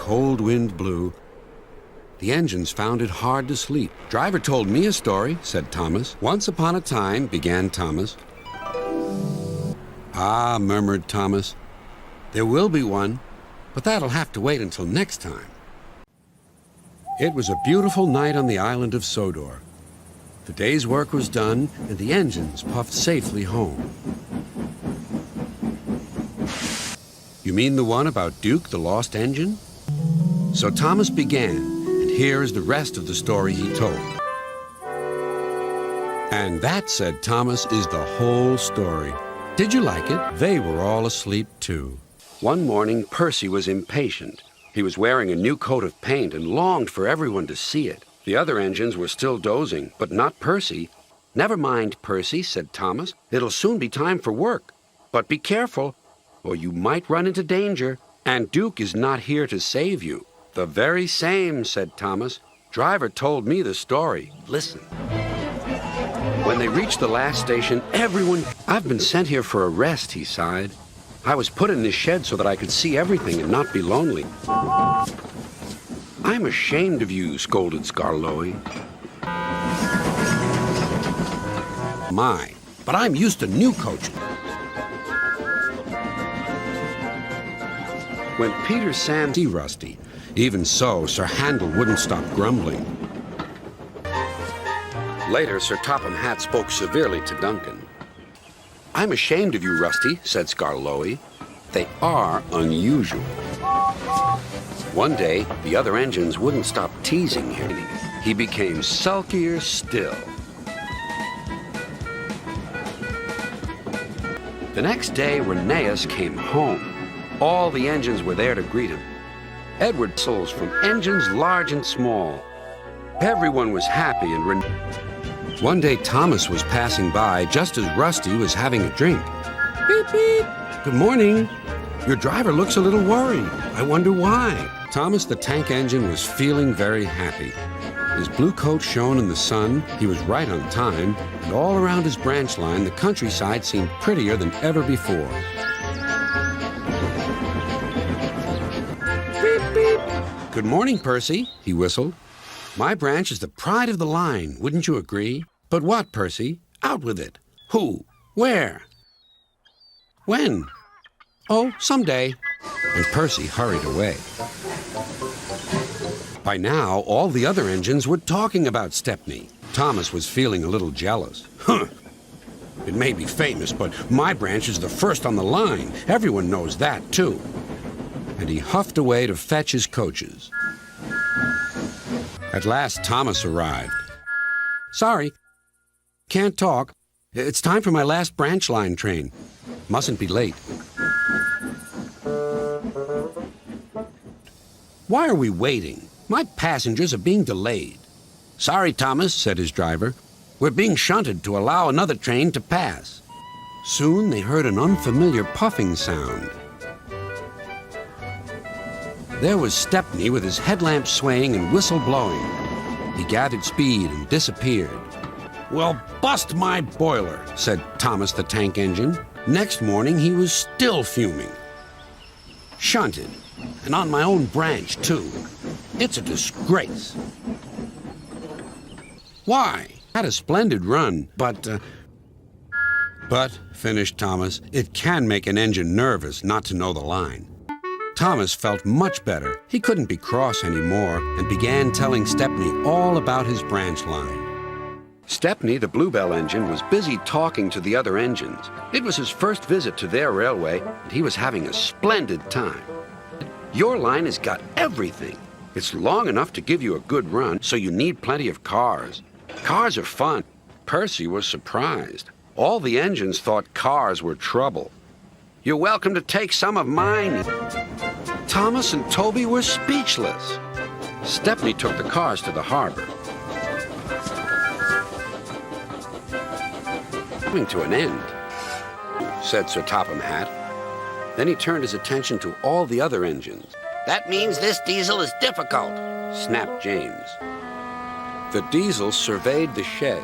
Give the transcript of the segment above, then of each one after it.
cold wind blew, the engines found it hard to sleep. "Driver told me a story," said Thomas. "Once upon a time," began Thomas. "Ah," murmured Thomas, "there will be one, but that'll have to wait until next time." It was a beautiful night on the island of Sodor. The day's work was done, and the engines puffed safely home. "You mean the one about Duke, the lost engine?" So Thomas began, and here is the rest of the story he told. And that, said Thomas, is the whole story. Did you like it? They were all asleep, too. One morning, Percy was impatient. He was wearing a new coat of paint and longed for everyone to see it. The other engines were still dozing, but not Percy. "Never mind, Percy," said Thomas. "It'll soon be time for work. But be careful, or you might run into danger, and Duke is not here to save you." "The very same," said Thomas. "Driver told me the story. Listen." When they reached the last station, everyone... "I've been sent here for a rest," he sighed. "I was put in this shed so that I could see everything and not be lonely." "I'm ashamed of you," scolded Skarloey. "My, but I'm used to new coaches." When Peter Sam see Rusty, even so, Sir Handel wouldn't stop grumbling. Later, Sir Topham Hatt spoke severely to Duncan. "I'm ashamed of you, Rusty," said Skarloey. "They are unusual." One day, the other engines wouldn't stop teasing him. He became sulkier still. The next day, Rheneas came home. All the engines were there to greet him. Edward souls from engines large and small. Everyone was happy and One day, Thomas was passing by just as Rusty was having a drink. "Beep, beep. Good morning. Your driver looks a little worried. I wonder why." Thomas the tank engine was feeling very happy. His blue coat shone in the sun, he was right on time, and all around his branch line, the countryside seemed prettier than ever before. "Beep, beep. Good morning, Percy," he whistled. "My branch is the pride of the line, wouldn't you agree? But what, Percy? Out with it. Who? Where? When? Oh, someday." And Percy hurried away. By now, all the other engines were talking about Stepney. Thomas was feeling a little jealous. "Huh! It may be famous, but my branch is the first on the line. Everyone knows that, too." And he huffed away to fetch his coaches. At last, Thomas arrived. "Sorry, can't talk. It's time for my last branch line train. Mustn't be late." "Why are we waiting? My passengers are being delayed." "Sorry, Thomas," said his driver. "We're being shunted to allow another train to pass." Soon they heard an unfamiliar puffing sound. There was Stepney with his headlamp swaying and whistle blowing. He gathered speed and disappeared. "Well, bust my boiler," said Thomas the tank engine. Next morning he was still fuming. "Shunted, and on my own branch, too. It's a disgrace." "Why? Had a splendid run, but, finished Thomas, "it can make an engine nervous not to know the line." Thomas felt much better. He couldn't be cross anymore and began telling Stepney all about his branch line. Stepney the Bluebell Engine was busy talking to the other engines. It was his first visit to their railway, and he was having a splendid time. "Your line has got everything. It's long enough to give you a good run, so you need plenty of cars. Cars are fun." Percy was surprised. All the engines thought cars were trouble. "You're welcome to take some of mine." Thomas and Toby were speechless. Stepney took the cars to the harbor. "Coming to an end," said Sir Topham Hatt. Then he turned his attention to all the other engines. "That means this diesel is difficult," snapped James. The diesel surveyed the shed.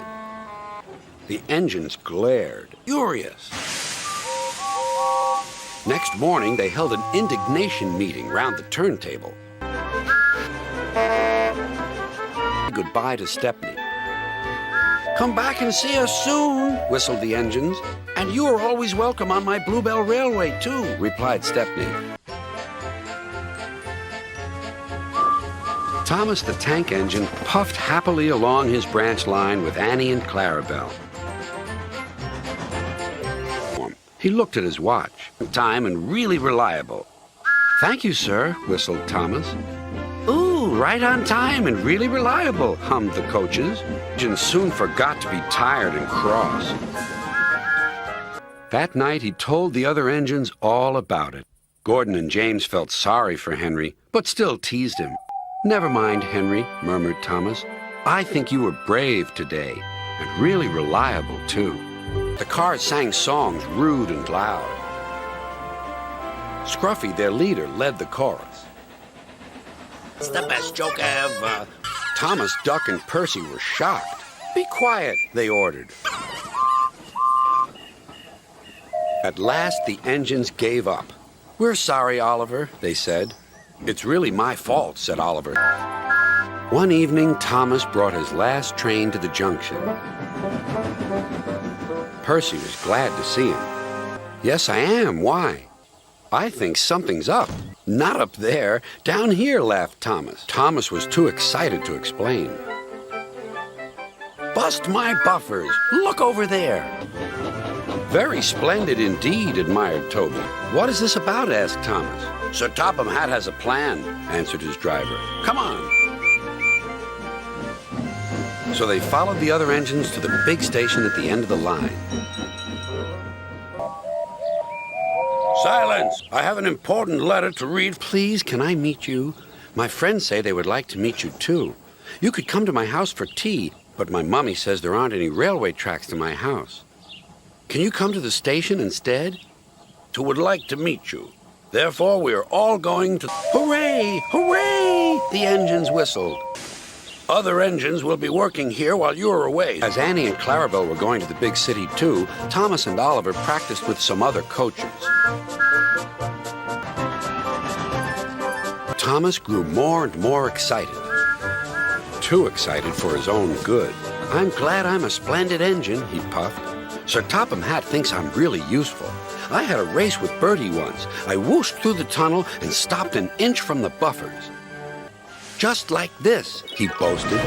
The engines glared, furious. Next morning, they held an indignation meeting round the turntable. goodbye to Stepney. "Come back and see us soon," whistled the engines. "And you are always welcome on my Bluebell Railway, too," replied Stepney. Thomas the Tank Engine puffed happily along his branch line with Annie and Clarabelle. He looked at his watch. "Time and really reliable." "Thank you, sir," whistled Thomas. "Ooh, right on time and really reliable," hummed the coaches. And soon forgot to be tired and cross. That night he told the other engines all about it. Gordon and James felt sorry for Henry, but still teased him. "Never mind, Henry," murmured Thomas. "I think you were brave today, and really reliable, too." The cars sang songs rude and loud. Scruffy, their leader, led the chorus. "It's the best joke ever." Thomas, Duck, and Percy were shocked. "Be quiet," they ordered. At last, the engines gave up. "We're sorry, Oliver," they said. "It's really my fault," said Oliver. One evening, Thomas brought his last train to the junction. Percy was glad to see him. "Yes, I am. Why?" "I think something's up." "Not up there. Down here," laughed Thomas. Thomas was too excited to explain. "Bust my buffers. Look over there." "Very splendid indeed," admired Toby. "What is this about?" asked Thomas. "Sir Topham Hatt has a plan," answered his driver. "Come on." So they followed the other engines to the big station at the end of the line. "Silence! I have an important letter to read." "Please, can I meet you? My friends say they would like to meet you, too. You could come to my house for tea, but my mummy says there aren't any railway tracks to my house. Can you come to the station instead?" "Who would like to meet you. Therefore, we are all going to..." "Hooray! Hooray!" the engines whistled. "Other engines will be working here while you are away." As Annie and Clarabelle were going to the big city, too, Thomas and Oliver practiced with some other coaches. Thomas grew more and more excited. Too excited for his own good. "I'm glad I'm a splendid engine," he puffed. "Sir Topham Hatt thinks I'm really useful. I had a race with Bertie once. I whooshed through the tunnel and stopped an inch from the buffers. Just like this," he boasted.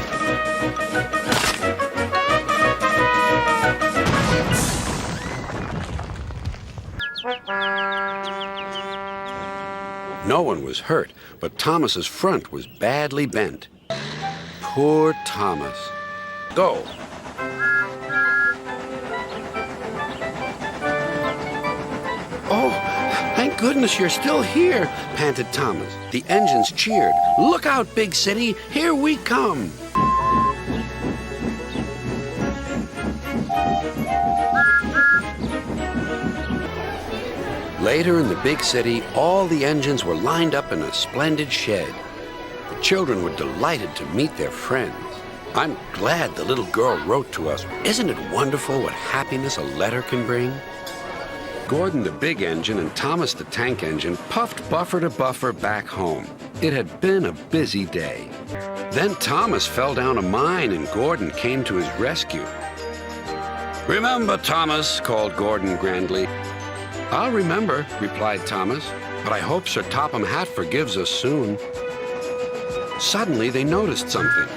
No one was hurt, but Thomas's front was badly bent. Poor Thomas. "Go." "Oh, thank goodness you're still here," panted Thomas. The engines cheered. "Look out, big city, here we come." Later in the big city, all the engines were lined up in a splendid shed. The children were delighted to meet their friends. "I'm glad the little girl wrote to us. Isn't it wonderful what happiness a letter can bring?" Gordon the big engine and Thomas the tank engine puffed buffer to buffer back home. It had been a busy day. Then Thomas fell down a mine and Gordon came to his rescue. "Remember, Thomas," called Gordon grandly. "I'll remember," replied Thomas, "but I hope Sir Topham Hatt forgives us soon." Suddenly they noticed something.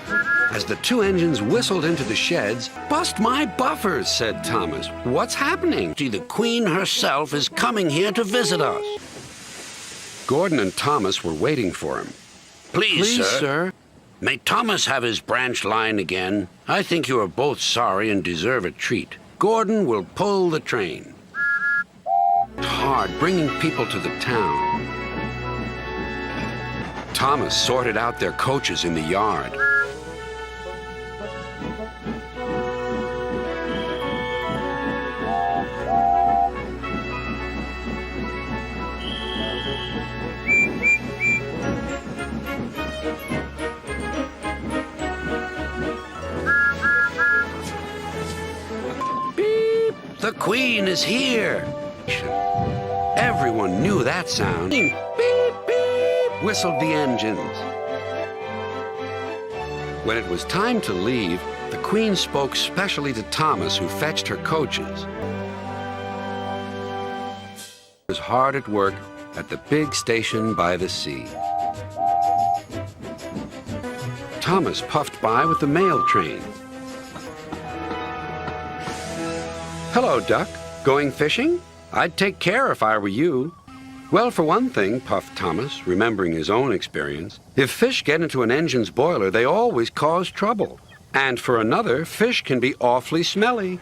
As the two engines whistled into the sheds, "Bust my buffers," said Thomas. "What's happening?" "The Queen herself is coming here to visit us." Gordon and Thomas were waiting for him. Please, sir. May Thomas have his branch line again? I think you are both sorry and deserve a treat. Gordon will pull the train." It's hard bringing people to the town. Thomas sorted out their coaches in the yard. Beep! The Queen is here! Everyone knew that sound. Beep, beep, whistled the engines. When it was time to leave, the Queen spoke specially to Thomas, who fetched her coaches. He was hard at work at the big station by the sea. Thomas puffed by with the mail train. "Hello, Duck. Going fishing? I'd take care if I were you." "Well, for one thing," puffed Thomas, remembering his own experience, "if fish get into an engine's boiler, they always cause trouble. And for another, fish can be awfully smelly.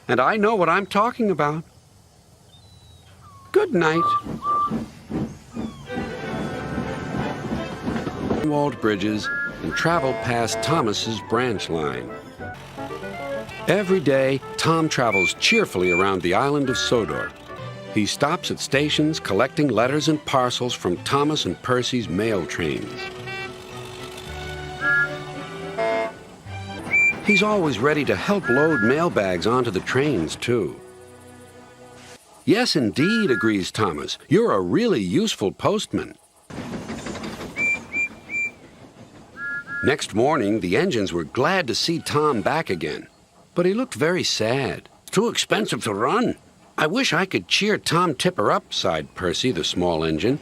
And I know what I'm talking about. Good night." Walled bridges and traveled past Thomas's branch line. Every day, Tom travels cheerfully around the island of Sodor. He stops at stations collecting letters and parcels from Thomas and Percy's mail trains. He's always ready to help load mail bags onto the trains, too. "Yes, indeed," agrees Thomas. "You're a really useful postman." Next morning, the engines were glad to see Tom back again, but he looked very sad. "Too expensive to run. I wish I could cheer Tom Tipper up," sighed Percy, the small engine.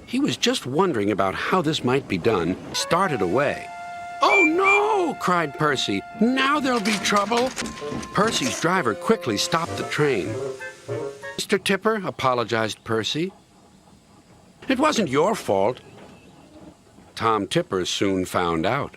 He was just wondering about how this might be done, started away. "Oh, no!" cried Percy. "Now there'll be trouble." Percy's driver quickly stopped the train. "Mr. Tipper," apologized Percy, "it wasn't your fault." Tom Tipper soon found out.